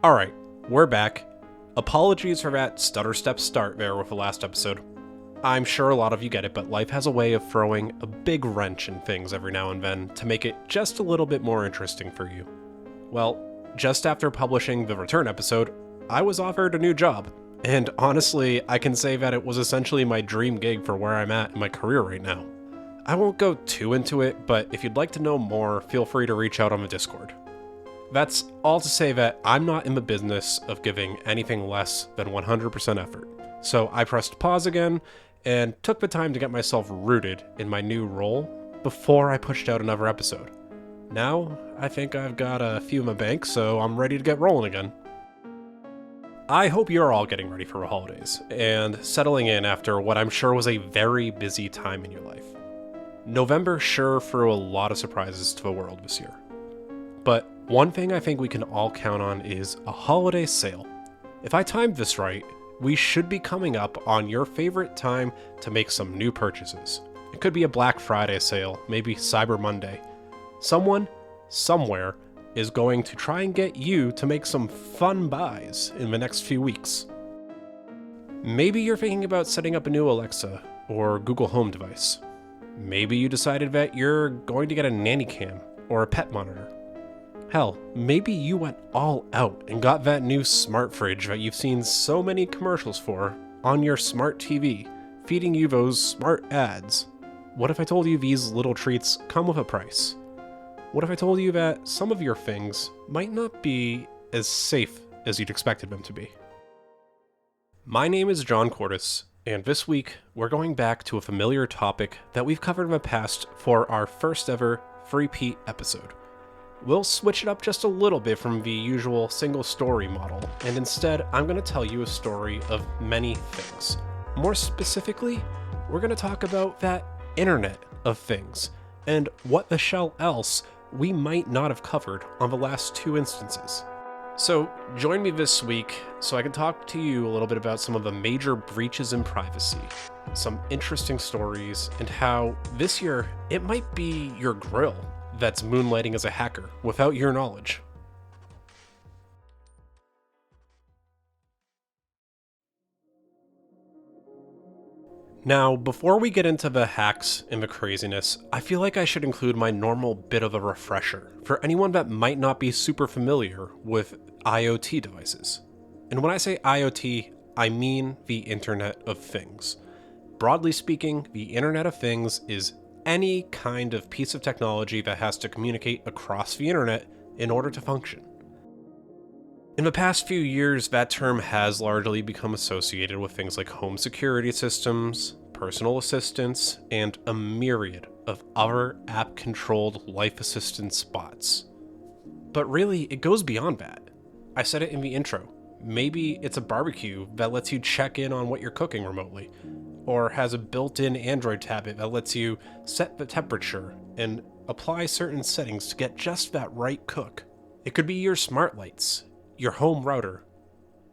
Alright, we're back. Apologies for that stutter step start there with the last episode. I'm sure a lot of you get it, but life has a way of throwing a big wrench in things every now and then to make it just a little bit more interesting for you. Well, just after publishing the return episode, I was offered a new job. And honestly, I can say that it was essentially my dream gig for where I'm at in my career right now. I won't go too into it, but if you'd like to know more, feel free to reach out on the Discord. That's all to say that I'm not in the business of giving anything less than 100% effort. So I pressed pause again and took the time to get myself rooted in my new role before I pushed out another episode. Now, I think I've got a few in my bank, so I'm ready to get rolling again. I hope you're all getting ready for the holidays and settling in after what I'm sure was a very busy time in your life. November sure threw a lot of surprises to the world this year. But one thing I think we can all count on is a holiday sale. If I timed this right, we should be coming up on your favorite time to make some new purchases. It could be a Black Friday sale, maybe Cyber Monday. Someone, somewhere, is going to try and get you to make some fun buys in the next few weeks. Maybe you're thinking about setting up a new Alexa or Google Home device. Maybe you decided that you're going to get a nanny cam or a pet monitor. Hell, maybe you went all out and got that new smart fridge that you've seen so many commercials for on your smart TV, feeding you those smart ads. What if I told you these little treats come with a price? What if I told you that some of your things might not be as safe as you'd expected them to be? My name is John Cordes, and this week we're going back to a familiar topic that we've covered in the past for our first ever three-peat episode. We'll switch it up just a little bit from the usual single story model, and instead I'm going to tell you a story of many things. More specifically, we're going to talk about that Internet of Things, and what the hell else we might not have covered on the last two instances. So join me this week so I can talk to you a little bit about some of the major breaches in privacy, some interesting stories, and how this year it might be your grill that's moonlighting as a hacker without your knowledge. Now, before we get into the hacks and the craziness, I feel like I should include my normal bit of a refresher for anyone that might not be super familiar with IoT devices. And when I say IoT, I mean the Internet of Things. Broadly speaking, the Internet of Things is any kind of piece of technology that has to communicate across the internet in order to function. In the past few years, that term has largely become associated with things like home security systems, personal assistants, and a myriad of other app-controlled life assistance bots. But really, it goes beyond that. I said it in the intro. Maybe it's a barbecue that lets you check in on what you're cooking remotely, or has a built-in Android tablet that lets you set the temperature and apply certain settings to get just that right cook. It could be your smart lights, your home router,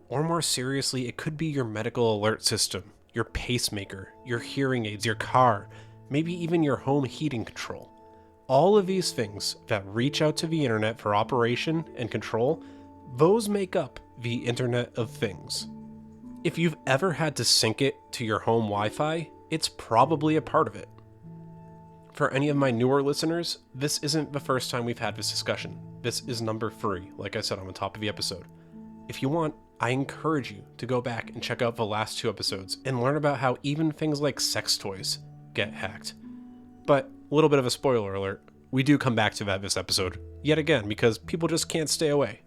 or more seriously, it could be your medical alert system, your pacemaker, your hearing aids, your car, maybe even your home heating control. All of these things that reach out to the internet for operation and control, those make up the Internet of Things. If you've ever had to sync it to your home Wi-Fi, it's probably a part of it. For any of my newer listeners, this isn't the first time we've had this discussion. This is number 3, like I said on the top of the episode. If you want, I encourage you to go back and check out the last 2 episodes and learn about how even things like sex toys get hacked. But a little bit of a spoiler alert, we do come back to that this episode, yet again, because people just can't stay away.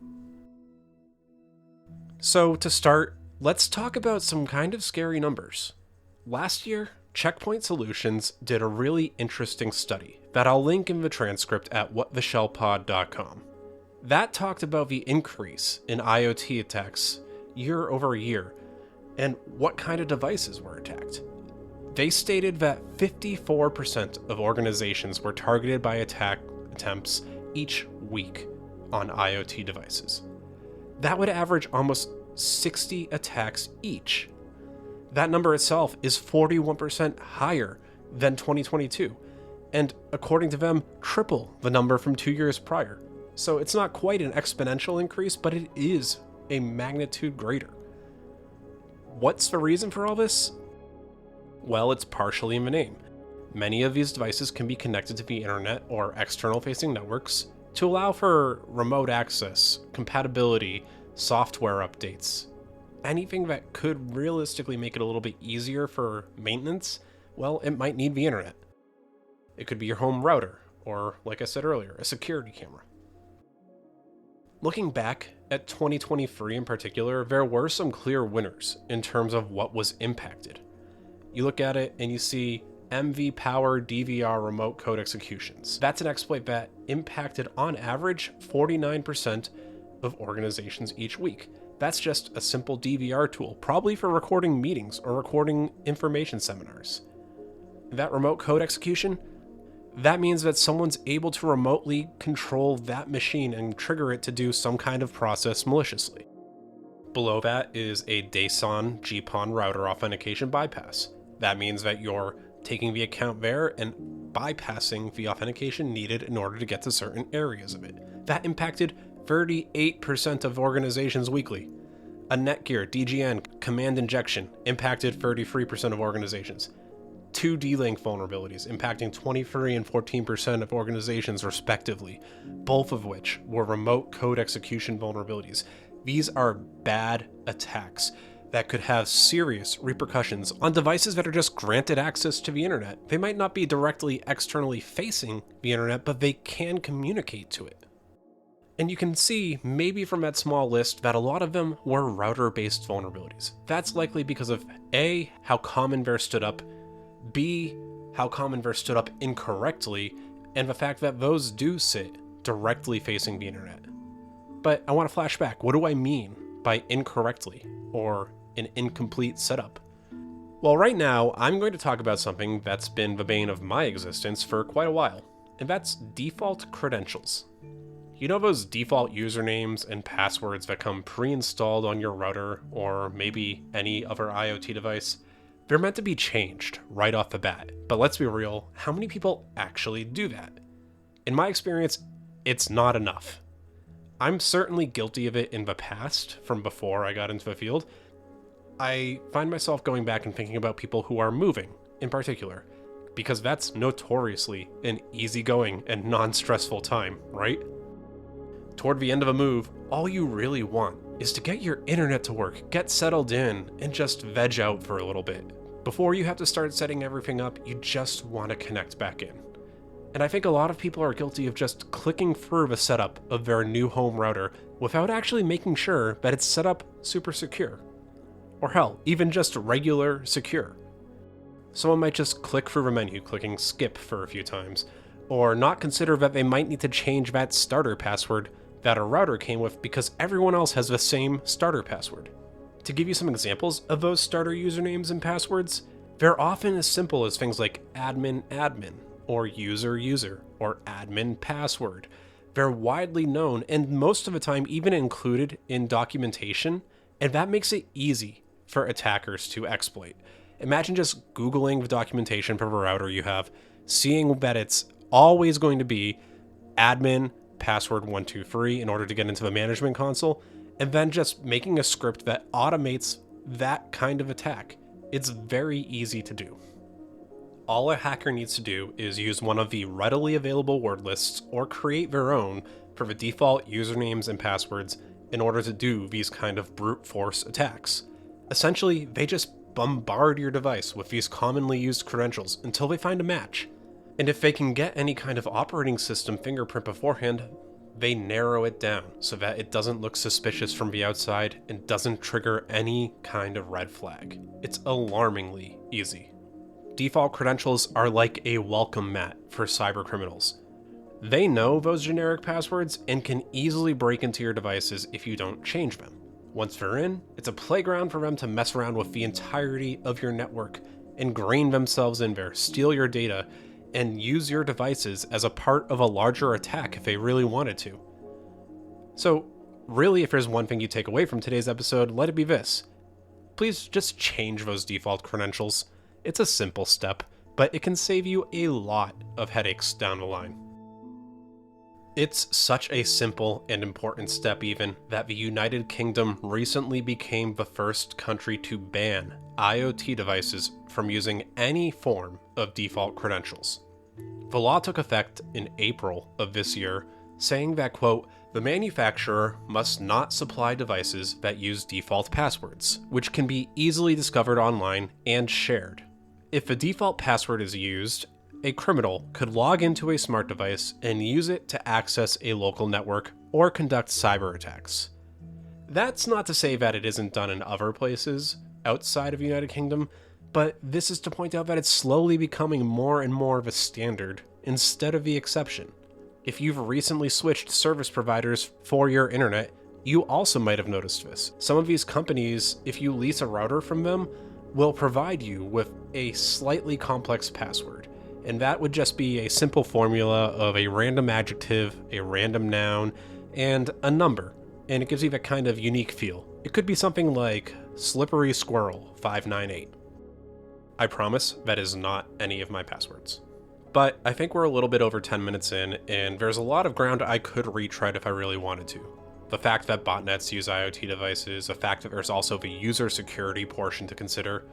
So to start, let's talk about some kind of scary numbers. Last year, Checkpoint Solutions did a really interesting study that I'll link in the transcript at whattheshellpod.com. That talked about the increase in IoT attacks year over year and what kind of devices were attacked. They stated that 54% of organizations were targeted by attack attempts each week on IoT devices. That would average almost 60 attacks each. That number itself is 41% higher than 2022, and according to them, triple the number from 2 years prior. So it's not quite an exponential increase, but it is a magnitude greater. What's the reason for all this? Well, it's partially in the name. Many of these devices can be connected to the internet or external facing networks to allow for remote access, compatibility, software updates. Anything that could realistically make it a little bit easier for maintenance, well, it might need the internet. It could be your home router, or like I said earlier, a security camera. Looking back at 2023 in particular, there were some clear winners in terms of what was impacted. You look at it and you see MV Power DVR remote code executions. That's an exploit that impacted on average 49% of organizations each week. That's just a simple DVR tool, probably for recording meetings or recording information seminars. That remote code execution, that means that someone's able to remotely control that machine and trigger it to do some kind of process maliciously. Below that is a DASON GPON router authentication bypass. That means that you're taking the account there and bypassing the authentication needed in order to get to certain areas of it. That impacted 38% of organizations weekly. A Netgear DGN command injection impacted 33% of organizations. 2 D-Link vulnerabilities impacting 23 and 14% of organizations respectively, both of which were remote code execution vulnerabilities. These are bad attacks that could have serious repercussions on devices that are just granted access to the internet. They might not be directly externally facing the internet, but they can communicate to it. And you can see, maybe from that small list, that a lot of them were router-based vulnerabilities. That's likely because of A, how common they're stood up, B, how common they're stood up incorrectly, and the fact that those do sit directly facing the internet. But I want to flash back. What do I mean by incorrectly or an incomplete setup? Well, right now, I'm going to talk about something that's been the bane of my existence for quite a while, and that's default credentials. You know those default usernames and passwords that come pre-installed on your router or maybe any other IoT device? They're meant to be changed right off the bat, but let's be real, how many people actually do that? In my experience, it's not enough. I'm certainly guilty of it in the past, from before I got into the field. I find myself going back and thinking about people who are moving, in particular, because that's notoriously an easygoing and non-stressful time, right? Toward the end of a move, all you really want is to get your internet to work, get settled in, and just veg out for a little bit. Before you have to start setting everything up, you just want to connect back in. And I think a lot of people are guilty of just clicking through the setup of their new home router without actually making sure that it's set up super secure. Or hell, even just regular secure. Someone might just click through the menu, clicking skip for a few times, or not consider that they might need to change that starter password that a router came with because everyone else has the same starter password. To give you some examples of those starter usernames and passwords, they're often as simple as things like admin admin, or user user, or admin password. They're widely known and most of the time even included in documentation, and that makes it easy for attackers to exploit. Imagine just Googling the documentation for the router you have, seeing that it's always going to be admin password 123 in order to get into the management console, and then just making a script that automates that kind of attack. It's very easy to do. All a hacker needs to do is use one of the readily available word lists or create their own for the default usernames and passwords in order to do these kind of brute force attacks. Essentially, they just bombard your device with these commonly used credentials until they find a match. And if they can get any kind of operating system fingerprint beforehand, they narrow it down so that it doesn't look suspicious from the outside and doesn't trigger any kind of red flag. It's alarmingly easy. Default credentials are like a welcome mat for cyber criminals. They know those generic passwords and can easily break into your devices if you don't change them. Once they're in, it's a playground for them to mess around with the entirety of your network, ingrain themselves in there, steal your data, and use your devices as a part of a larger attack if they really wanted to. So, really, if there's one thing you take away from today's episode, let it be this. Please just change those default credentials. It's a simple step, but it can save you a lot of headaches down the line. It's such a simple and important step even that the United Kingdom recently became the first country to ban IoT devices from using any form of default credentials. The law took effect in April of this year, saying that, quote, the manufacturer must not supply devices that use default passwords, which can be easily discovered online and shared. If a default password is used, a criminal could log into a smart device and use it to access a local network or conduct cyber attacks. That's not to say that it isn't done in other places outside of the United Kingdom, but this is to point out that it's slowly becoming more and more of a standard instead of the exception. If you've recently switched service providers for your internet, you also might have noticed this. Some of these companies, if you lease a router from them, will provide you with a slightly complex password. And that would just be a simple formula of a random adjective, a random noun, and a number. And it gives you that kind of unique feel. It could be something like Slippery Squirrel 598. I promise that is not any of my passwords. But I think we're a little bit over 10 minutes in, and there's a lot of ground I could retread if I really wanted to. The fact that botnets use IoT devices, the fact that there's also the user security portion to consider.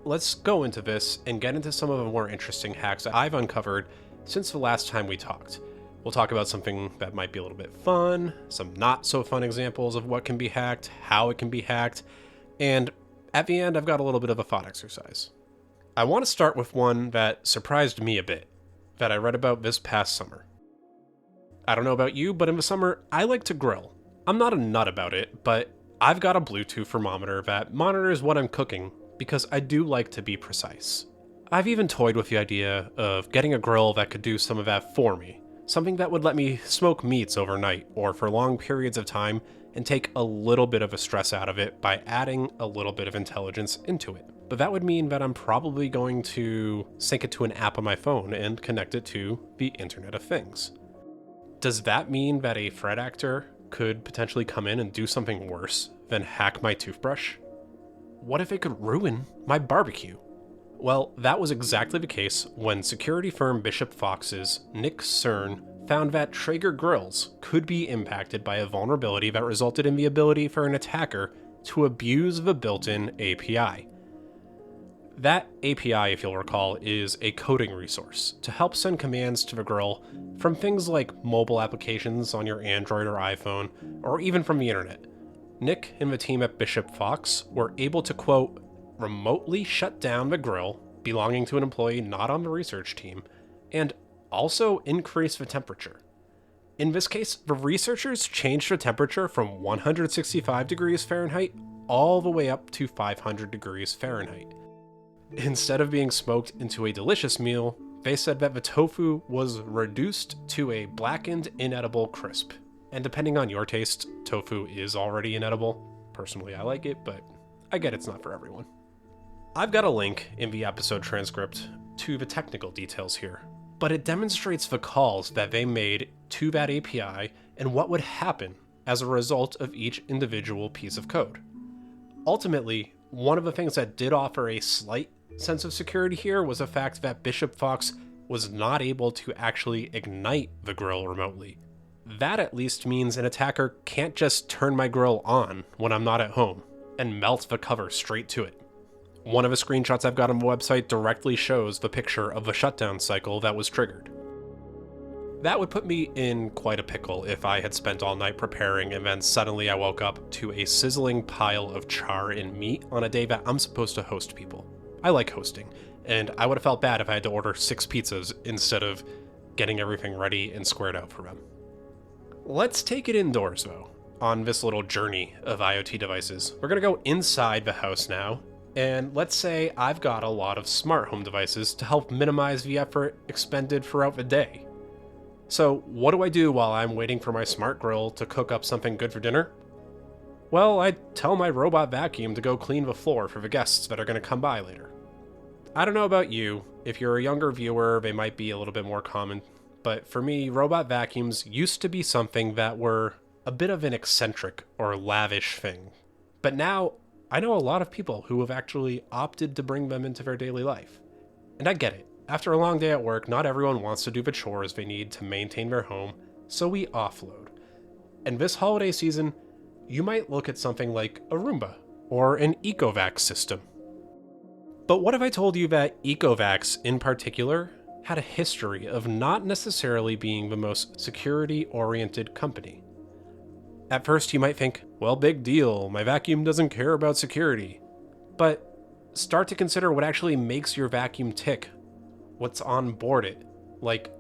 Let's go into this and get into some of the more interesting hacks I've uncovered since the last time we talked. We'll talk about something that might be a little bit fun, some not so fun examples of what can be hacked, how it can be hacked, and at the end I've got a little bit of a thought exercise. I want to start with one that surprised me a bit, that I read about this past summer. I don't know about you, but in the summer, I like to grill. I'm not a nut about it, but I've got a Bluetooth thermometer that monitors what I'm cooking because I do like to be precise. I've even toyed with the idea of getting a grill that could do some of that for me, something that would let me smoke meats overnight or for long periods of time and take a little bit of a stress out of it by adding a little bit of intelligence into it. But that would mean that I'm probably going to sync it to an app on my phone and connect it to the Internet of Things. Does that mean that a threat actor could potentially come in and do something worse than hack my toothbrush? What if it could ruin my barbecue? Well, that was exactly the case when security firm Bishop Fox's Nick Cern found that Traeger grills could be impacted by a vulnerability that resulted in the ability for an attacker to abuse the built-in API. That API, if you'll recall, is a coding resource to help send commands to the grill from things like mobile applications on your Android or iPhone, or even from the internet. Nick and the team at Bishop Fox were able to, quote, remotely shut down the grill belonging to an employee not on the research team, and also increase the temperature. In this case, the researchers changed the temperature from 165 degrees Fahrenheit all the way up to 500 degrees Fahrenheit. Instead of being smoked into a delicious meal, they said that the tofu was reduced to a blackened, inedible crisp. And depending on your taste, tofu is already inedible. Personally, I like it, but I get it's not for everyone. I've got a link in the episode transcript to the technical details here, but it demonstrates the calls that they made to that API and what would happen as a result of each individual piece of code. Ultimately, one of the things that did offer a slight sense of security here was the fact that Bishop Fox was not able to actually ignite the grill remotely. That at least means an attacker can't just turn my grill on when I'm not at home and melt the cover straight to it. One of the screenshots I've got on the website directly shows the picture of the shutdown cycle that was triggered. That would put me in quite a pickle if I had spent all night preparing and then suddenly I woke up to a sizzling pile of char and meat on a day that I'm supposed to host people. I like hosting, and I would have felt bad if I had to order 6 pizzas instead of getting everything ready and squared out for them. Let's take it indoors though, on this little journey of IoT devices. We're gonna go inside the house now, and let's say I've got a lot of smart home devices to help minimize the effort expended throughout the day. So what do I do while I'm waiting for my smart grill to cook up something good for dinner? Well, I tell my robot vacuum to go clean the floor for the guests that are gonna come by later. I don't know about you, if you're a younger viewer, they might be a little bit more common, but for me, robot vacuums used to be something that were a bit of an eccentric or lavish thing. But now, I know a lot of people who have actually opted to bring them into their daily life. And I get it. After a long day at work, not everyone wants to do the chores they need to maintain their home, So we offload. And this holiday season, you might look at something like a Roomba or an EcoVac system. But what if I told you that EcoVacs in particular had a history of not necessarily being the most security-oriented company? At first you might think, well, big deal, my vacuum doesn't care about security. But start to consider what actually makes your vacuum tick. What's on board it? Like,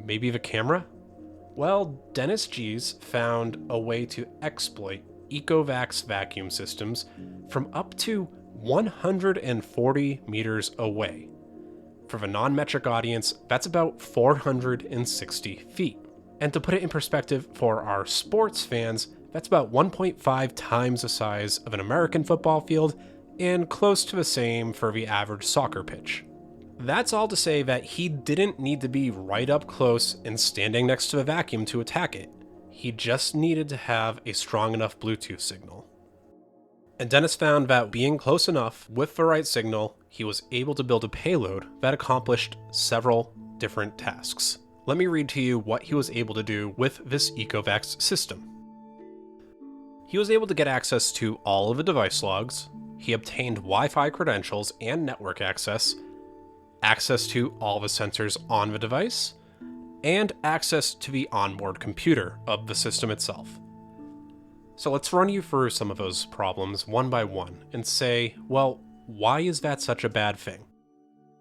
maybe the camera? Well, Dennis G's found a way to exploit EcoVac's vacuum systems from up to 140 meters away. For the non-metric audience, that's about 460 feet. And to put it in perspective for our sports fans, that's about 1.5 times the size of an American football field and close to the same for the average soccer pitch. That's all to say that he didn't need to be right up close and standing next to the vacuum to attack it. He just needed to have a strong enough Bluetooth signal. And Dennis found that being close enough with the right signal, he was able to build a payload that accomplished several different tasks. Let me read to you what he was able to do with this EcoVac system. He was able to get access to all of the device logs. He obtained Wi-Fi credentials and network access to all the sensors on the device, and access to the onboard computer of the system itself. So let's run you through some of those problems one by one and say, well, why is that such a bad thing?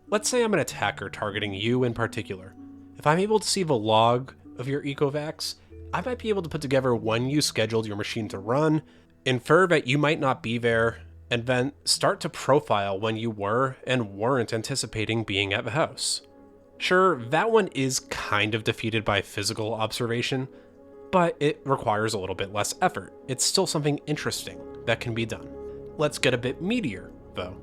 Let's say I'm an attacker targeting you in particular. If I'm able to see the log of your EcoVacs, I might be able to put together when you scheduled your machine to run, infer that you might not be there, and then start to profile when you were and weren't anticipating being at the house. Sure, that one is kind of defeated by physical observation, but it requires a little bit less effort. It's still something interesting that can be done. Let's get a bit meatier, though.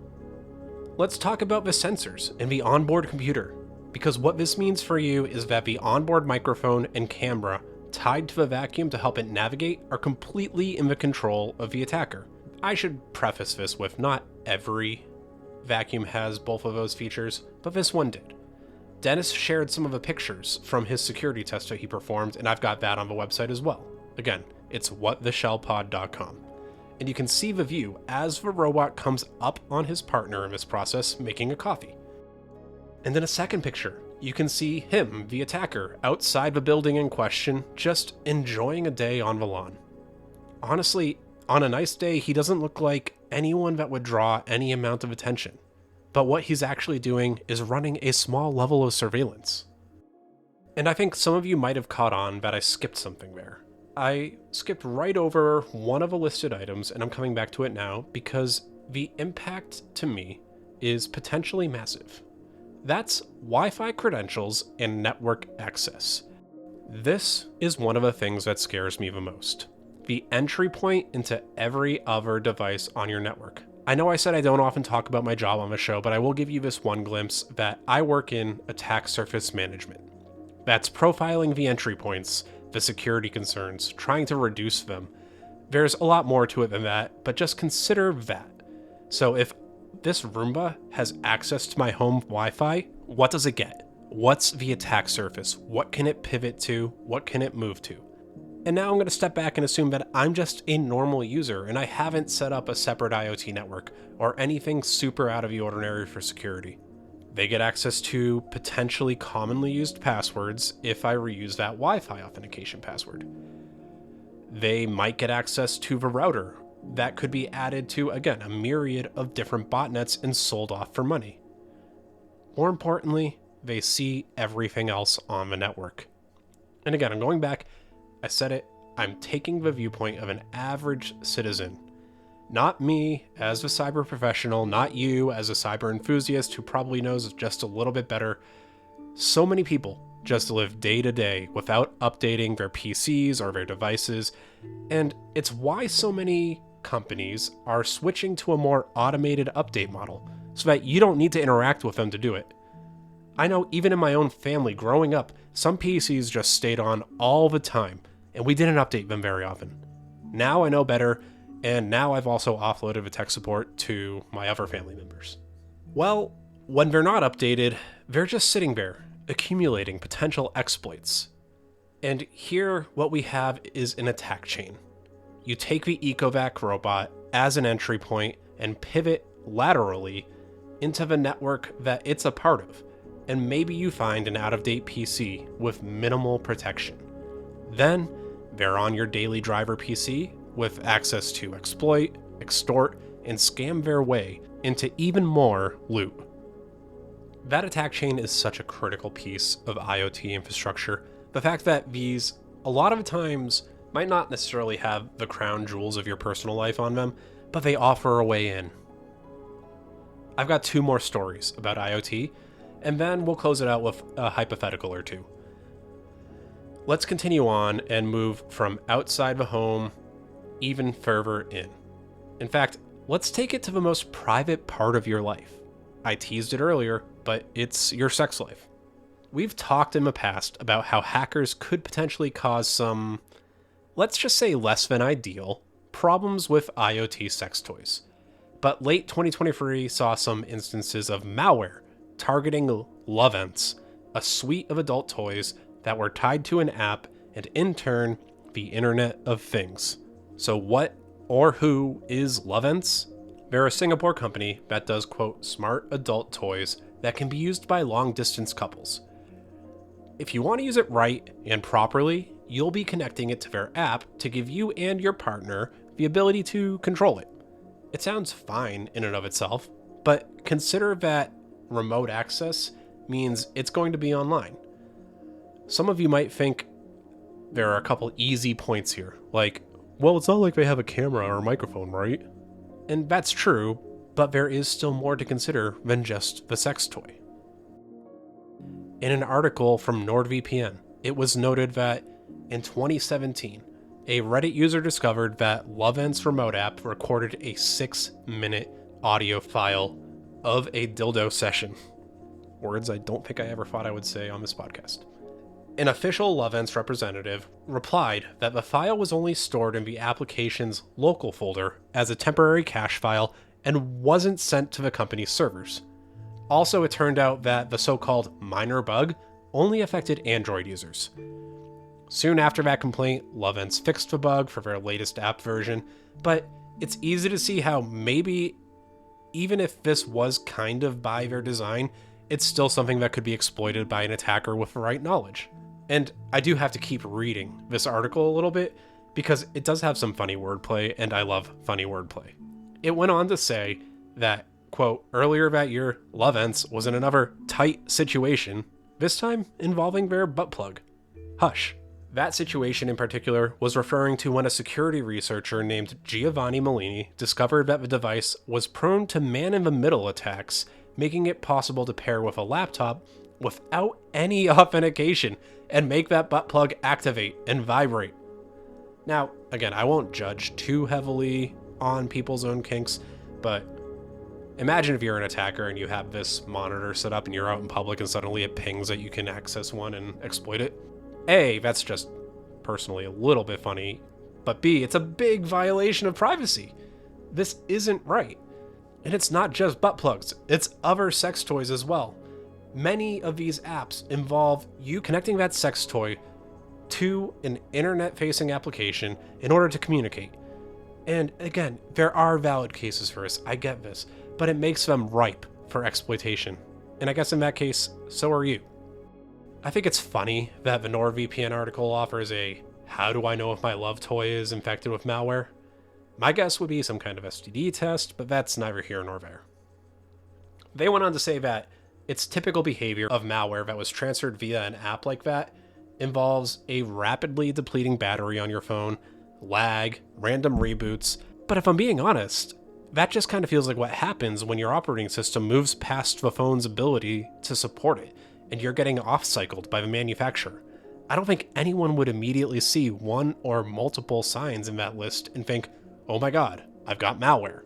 Let's talk about the sensors in the onboard computer, because what this means for you is that the onboard microphone and camera tied to the vacuum to help it navigate are completely in the control of the attacker. I should preface this with not every vacuum has both of those features, but this one did. Dennis shared some of the pictures from his security test that he performed, and I've got that on the website as well. Again, it's whattheshellpod.com. And you can see the view as the robot comes up on his partner in this process, making a coffee. And in a second picture, you can see him, the attacker, outside the building in question, just enjoying a day on the lawn. Honestly, on a nice day, he doesn't look like anyone that would draw any amount of attention. But what he's actually doing is running a small level of surveillance. And I think some of you might have caught on that I skipped something there. I skipped right over one of the listed items, and I'm coming back to it now because the impact to me is potentially massive. That's Wi-Fi credentials and network access. This is one of the things that scares me the most. The entry point into every other device on your network. I know I said I don't often talk about my job on the show, but I will give you this one glimpse that I work in attack surface management. That's profiling the entry points, the security concerns, trying to reduce them. There's a lot more to it than that, but just consider that. So if this Roomba has access to my home Wi-Fi, what does it get? What's the attack surface? What can it pivot to? What can it move to? And now I'm going to step back and assume that I'm just a normal user and I haven't set up a separate IoT network or anything super out of the ordinary for security. They get access to potentially commonly used passwords if I reuse that Wi-Fi authentication password. They might get access to the router that could be added to, again, a myriad of different botnets and sold off for money. More importantly, they see everything else on the network. And again, I'm going back. I said it, I'm taking the viewpoint of an average citizen. Not me as a cyber professional, not you as a cyber enthusiast who probably knows just a little bit better. So many people just live day to day without updating their PCs or their devices, and it's why so many companies are switching to a more automated update model so that you don't need to interact with them to do it. I know even in my own family growing up, some PCs just stayed on all the time, and we didn't update them very often. Now I know better, and now I've also offloaded the tech support to my other family members. Well, when they're not updated, they're just sitting there, accumulating potential exploits. And here, what we have is an attack chain. You take the EcoVac robot as an entry point and pivot laterally into the network that it's a part of, and maybe you find an out-of-date PC with minimal protection. Then, they're on your daily driver PC with access to exploit, extort, and scam their way into even more loot. That attack chain is such a critical piece of IoT infrastructure. The fact that these, a lot of times, might not necessarily have the crown jewels of your personal life on them, but they offer a way in. I've got 2 more stories about IoT, and then we'll close it out with a hypothetical or 2. Let's continue on and move from outside the home even further in. In fact, let's take it to the most private part of your life. I teased it earlier, but it's your sex life. We've talked in the past about how hackers could potentially cause some, let's just say less than ideal, problems with IoT sex toys. But late 2023 saw some instances of malware targeting Lovense, a suite of adult toys that were tied to an app and in turn, the Internet of Things. So what or who is Lovense? They're a Singapore company that does, quote, smart adult toys that can be used by long-distance couples. If you want to use it right and properly, you'll be connecting it to their app to give you and your partner the ability to control it. It sounds fine in and of itself, but consider that remote access means it's going to be online. Some of you might think there are a couple easy points here, like, well, it's not like they have a camera or a microphone, right? And that's true, but there is still more to consider than just the sex toy. In an article from NordVPN, it was noted that in 2017, a Reddit user discovered that Lovense remote app recorded a 6-minute audio file of a dildo session. Words I don't think I ever thought I would say on this podcast. An official Lovense representative replied that the file was only stored in the application's local folder as a temporary cache file and wasn't sent to the company's servers. Also, it turned out that the so-called minor bug only affected Android users. Soon after that complaint, Lovense fixed the bug for their latest app version, but it's easy to see how maybe, even if this was kind of by their design, it's still something that could be exploited by an attacker with the right knowledge. And I do have to keep reading this article a little bit because it does have some funny wordplay, and I love funny wordplay. It went on to say that, quote, earlier that year, Lovense was in another tight situation, this time involving their butt plug. Hush. That situation in particular was referring to when a security researcher named Giovanni Molini discovered that the device was prone to man-in-the-middle attacks, making it possible to pair with a laptop without any authentication and make that butt plug activate and vibrate. Now, again, I won't judge too heavily on people's own kinks, but imagine if you're an attacker and you have this monitor set up and you're out in public and suddenly it pings that you can access one and exploit it. A, that's just personally a little bit funny, but B, it's a big violation of privacy. This isn't right. And it's not just butt plugs, it's other sex toys as well. Many of these apps involve you connecting that sex toy to an internet-facing application in order to communicate. And again, there are valid cases for this, I get this, but it makes them ripe for exploitation. And I guess in that case, so are you. I think it's funny that the NordVPN article offers a how do I know if my love toy is infected with malware? My guess would be some kind of STD test, but that's neither here nor there. They went on to say that it's typical behavior of malware that was transferred via an app like that involves a rapidly depleting battery on your phone, lag, random reboots, but if I'm being honest, that just kind of feels like what happens when your operating system moves past the phone's ability to support it, and you're getting off-cycled by the manufacturer. I don't think anyone would immediately see one or multiple signs in that list and think, oh my god, I've got malware.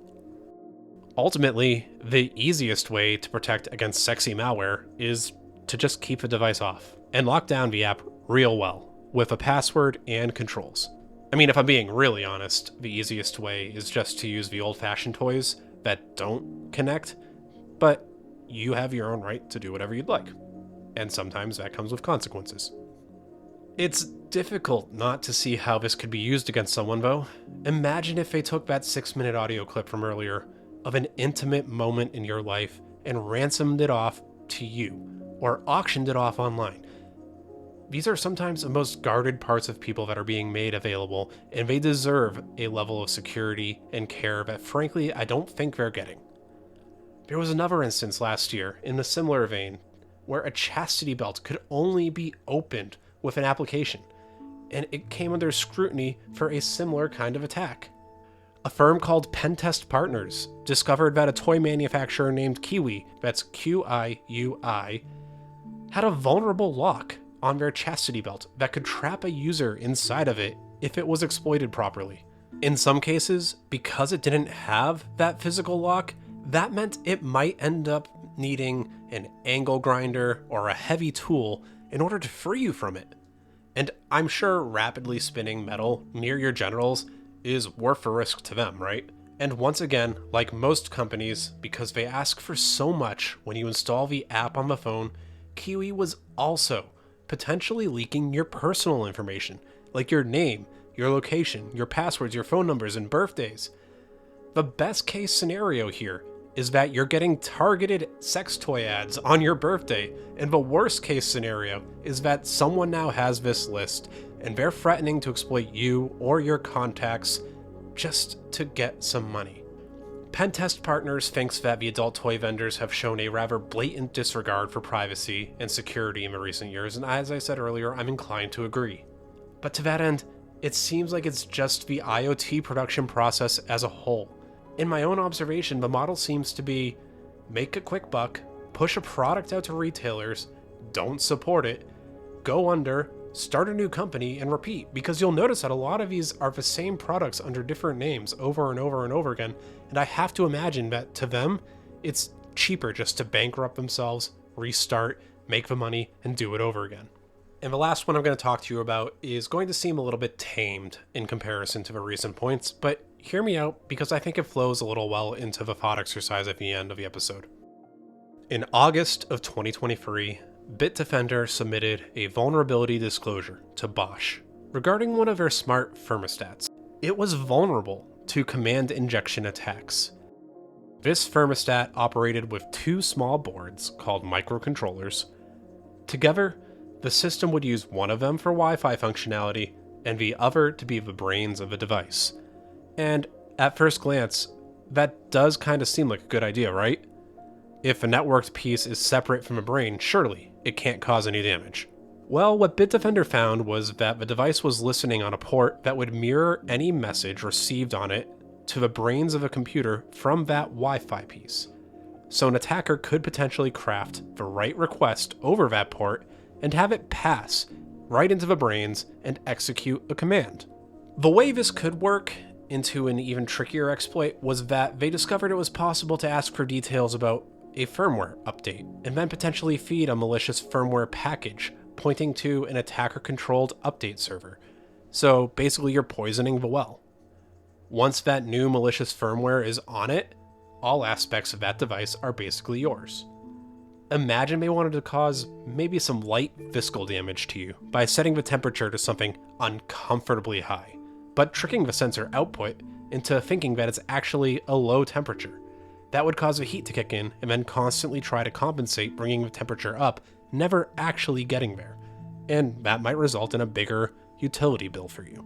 Ultimately, the easiest way to protect against sexy malware is to just keep the device off and lock down the app real well with a password and controls. I mean, if I'm being really honest, the easiest way is just to use the old-fashioned toys that don't connect, but you have your own right to do whatever you'd like. And sometimes that comes with consequences. It's difficult not to see how this could be used against someone, though. Imagine if they took that 6-minute audio clip from earlier of an intimate moment in your life and ransomed it off to you, or auctioned it off online. These are sometimes the most guarded parts of people that are being made available, and they deserve a level of security and care that frankly I don't think they're getting. There was another instance last year, in a similar vein, where a chastity belt could only be opened with an application, and it came under scrutiny for a similar kind of attack. A firm called Pentest Partners discovered that a toy manufacturer named Kiwi, that's Qiui, had a vulnerable lock on their chastity belt that could trap a user inside of it if it was exploited properly. In some cases, because it didn't have that physical lock, that meant it might end up needing an angle grinder or a heavy tool in order to free you from it. And I'm sure rapidly spinning metal near your genitals is worth the risk to them, right? And once again, like most companies, because they ask for so much when you install the app on the phone, Kiwi was also potentially leaking your personal information, like your name, your location, your passwords, your phone numbers, and birthdays. The best case scenario here is that you're getting targeted sex toy ads on your birthday, and the worst case scenario is that someone now has this list and they're threatening to exploit you or your contacts just to get some money. Pentest Partners thinks that the adult toy vendors have shown a rather blatant disregard for privacy and security in the recent years, and as I said earlier, I'm inclined to agree. But to that end, it seems like it's just the IoT production process as a whole. In my own observation, the model seems to be make a quick buck, push a product out to retailers, don't support it, go under, start a new company, and repeat, because you'll notice that a lot of these are the same products under different names over and over and over again, and I have to imagine that to them, it's cheaper just to bankrupt themselves, restart, make the money, and do it over again. And the last one I'm going to talk to you about is going to seem a little bit tamed in comparison to the recent points, but hear me out because I think it flows a little well into the thought exercise at the end of the episode. In August of 2023, Bitdefender submitted a vulnerability disclosure to Bosch regarding one of their smart thermostats. It was vulnerable to command injection attacks. This thermostat operated with two small boards called microcontrollers. Together, the system would use one of them for Wi-Fi functionality and the other to be the brains of the device. And at first glance, that does kind of seem like a good idea, right? If a networked piece is separate from a brain, surely it can't cause any damage. Well, what Bitdefender found was that the device was listening on a port that would mirror any message received on it to the brains of a computer from that Wi-Fi piece. So an attacker could potentially craft the right request over that port and have it pass right into the brains and execute a command. The way this could work into an even trickier exploit was that they discovered it was possible to ask for details about a firmware update and then potentially feed a malicious firmware package pointing to an attacker-controlled update server. So basically you're poisoning the well. Once that new malicious firmware is on it, all aspects of that device are basically yours. Imagine they wanted to cause maybe some light physical damage to you by setting the temperature to something uncomfortably high, but tricking the sensor output into thinking that it's actually a low temperature. That would cause the heat to kick in and then constantly try to compensate, bringing the temperature up, never actually getting there. And that might result in a bigger utility bill for you,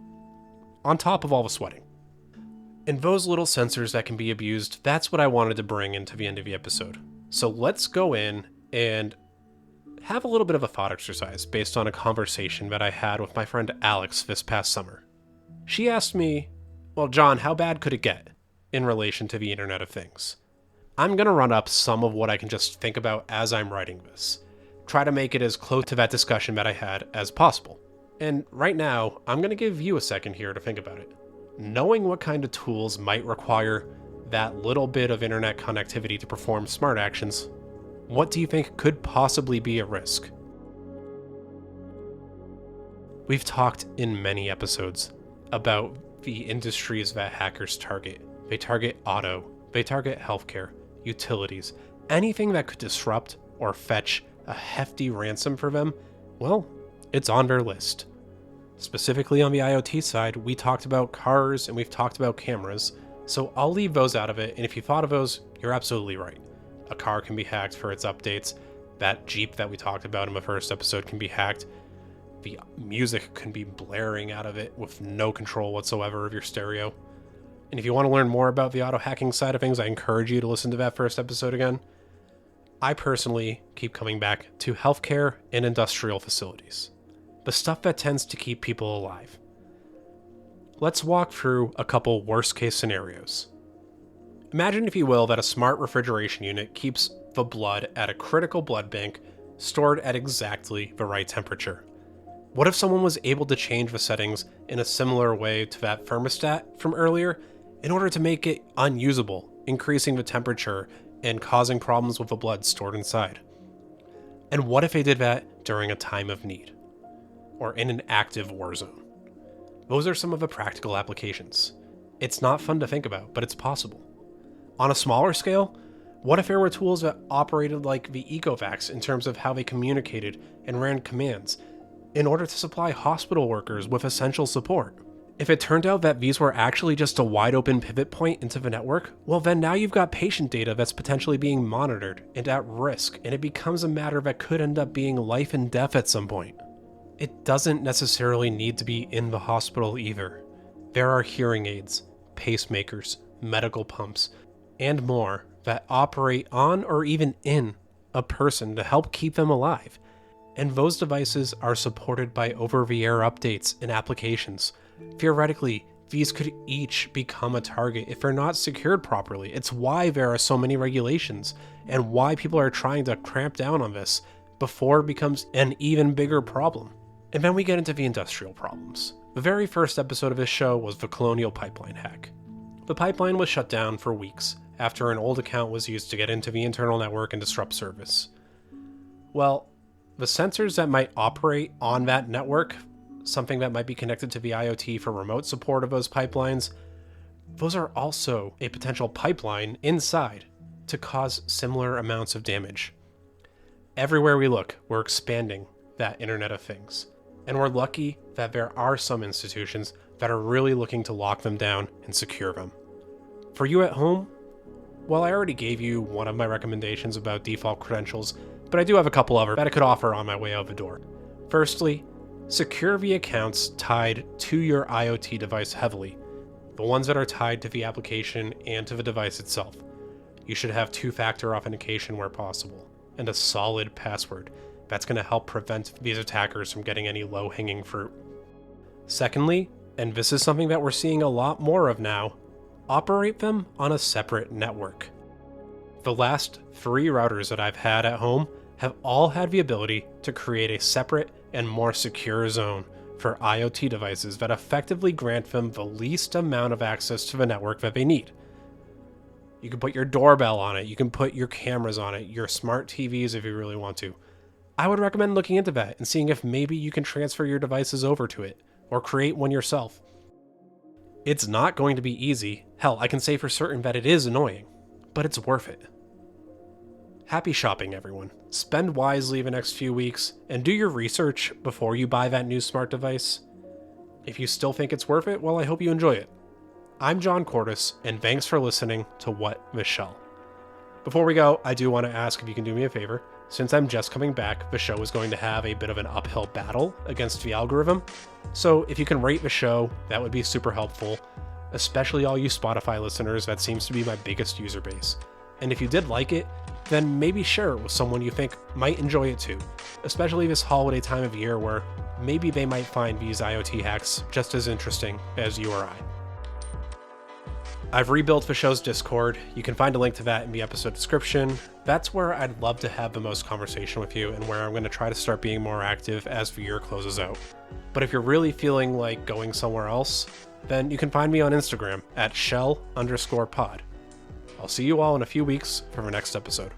on top of all the sweating. And those little sensors that can be abused, that's what I wanted to bring into the end of the episode. So let's go in and have a little bit of a thought exercise based on a conversation that I had with my friend Alex this past summer. She asked me, well, John, how bad could it get in relation to the Internet of Things? I'm going to run up some of what I can just think about as I'm writing this. Try to make it as close to that discussion that I had as possible. And right now, I'm going to give you a second here to think about it. Knowing what kind of tools might require that little bit of internet connectivity to perform smart actions, what do you think could possibly be a risk? We've talked in many episodes about the industries that hackers target. They target auto, they target healthcare, utilities, anything that could disrupt or fetch a hefty ransom for them, well, it's on their list. Specifically on the IoT side, we talked about cars and we've talked about cameras, so I'll leave those out of it, and if you thought of those, you're absolutely right. A car can be hacked for its updates, that Jeep that we talked about in the first episode can be hacked, the music can be blaring out of it with no control whatsoever of your stereo. And if you want to learn more about the auto hacking side of things, I encourage you to listen to that first episode again. I personally keep coming back to healthcare and industrial facilities, the stuff that tends to keep people alive. Let's walk through a couple worst case scenarios. Imagine, if you will, that a smart refrigeration unit keeps the blood at a critical blood bank stored at exactly the right temperature. What if someone was able to change the settings in a similar way to that thermostat from earlier in order to make it unusable, increasing the temperature and causing problems with the blood stored inside? And what if they did that during a time of need, or in an active war zone? Those are some of the practical applications. It's not fun to think about, but it's possible. On a smaller scale, what if there were tools that operated like the ecovacs in terms of how they communicated and ran commands in order to supply hospital workers with essential support? If it turned out that these were actually just a wide open pivot point into the network, well then now you've got patient data that's potentially being monitored and at risk, and it becomes a matter that could end up being life and death at some point. It doesn't necessarily need to be in the hospital either. There are hearing aids, pacemakers, medical pumps, and more that operate on or even in a person to help keep them alive. And those devices are supported by over-the-air updates and applications. Theoretically, these could each become a target if they're not secured properly. It's why there are so many regulations and why people are trying to cramp down on this before it becomes an even bigger problem. And then we get into the industrial problems. The very first episode of this show was the Colonial Pipeline hack. The pipeline was shut down for weeks after an old account was used to get into the internal network and disrupt service. Well, the sensors that might operate on that network, something that might be connected to the IoT for remote support of those pipelines, those are also a potential pipeline inside to cause similar amounts of damage. Everywhere we look, we're expanding that Internet of Things. And we're lucky that there are some institutions that are really looking to lock them down and secure them. For you at home, well, I already gave you one of my recommendations about default credentials, but I do have a couple other that I could offer on my way out the door. Firstly, secure the accounts tied to your IoT device heavily, the ones that are tied to the application and to the device itself. You should have two-factor authentication where possible, and a solid password. That's going to help prevent these attackers from getting any low-hanging fruit. Secondly, and this is something that we're seeing a lot more of now, operate them on a separate network. The last 3 routers that I've had at home have all had the ability to create a separate and more secure zone for IoT devices that effectively grant them the least amount of access to the network that they need. You can put your doorbell on it, you can put your cameras on it, your smart TVs if you really want to. I would recommend looking into that and seeing if maybe you can transfer your devices over to it, or create one yourself. It's not going to be easy. Hell, I can say for certain that it is annoying, but it's worth it. Happy shopping, everyone. Spend wisely the next few weeks, and do your research before you buy that new smart device. If you still think it's worth it, well, I hope you enjoy it. I'm John Cordes, and thanks for listening to What Michelle. Before we go, I do want to ask if you can do me a favor. Since I'm just coming back, the show is going to have a bit of an uphill battle against the algorithm. So if you can rate the show, that would be super helpful, especially all you Spotify listeners. That seems to be my biggest user base. And if you did like it, then maybe share it with someone you think might enjoy it too, especially this holiday time of year where maybe they might find these IoT hacks just as interesting as you or I. I've rebuilt the show's Discord. You can find a link to that in the episode description. That's where I'd love to have the most conversation with you and where I'm going to try to start being more active as the year closes out. But if you're really feeling like going somewhere else, then you can find me on Instagram at shell_pod. I'll see you all in a few weeks for the next episode.